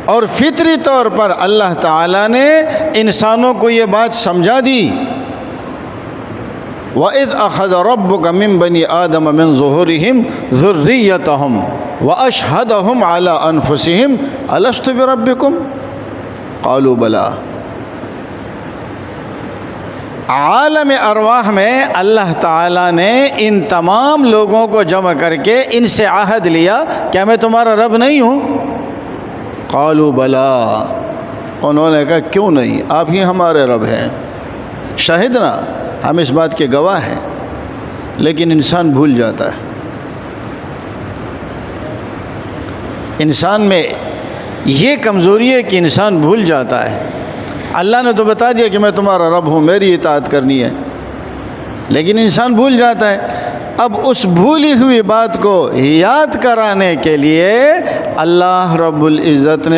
اور فطری طور پر اللہ تعالیٰ نے انسانوں کو یہ بات سمجھا دی، وَإِذْ أَخَذَ رَبُّكَ مِنْ بَنِي آدَمَ مِنْ ظُهُورِهِمْ ذُرِّيَّتَهُمْ وَأَشْهَدَهُمْ عَلَىٰ أَنفُسِهِمْ أَلَسْتُ بِرَبِّكُمْ قَالُوا بَلَىٰ۔ عالم ارواح میں اللہ تعالیٰ نے ان تمام لوگوں کو جمع کر کے ان سے عہد لیا، کیا میں تمہارا رب نہیں ہوں؟ قالوا بلا، انہوں نے کہا کیوں نہیں، آپ ہی ہمارے رب ہیں، شاہدنا، ہم اس بات کے گواہ ہیں۔ لیکن انسان بھول جاتا ہے، انسان میں یہ کمزوری ہے کہ انسان بھول جاتا ہے۔ اللہ نے تو بتا دیا کہ میں تمہارا رب ہوں، میری اطاعت کرنی ہے، لیکن انسان بھول جاتا ہے۔ اب اس بھولی ہوئی بات کو یاد کرانے کے لیے اللہ رب العزت نے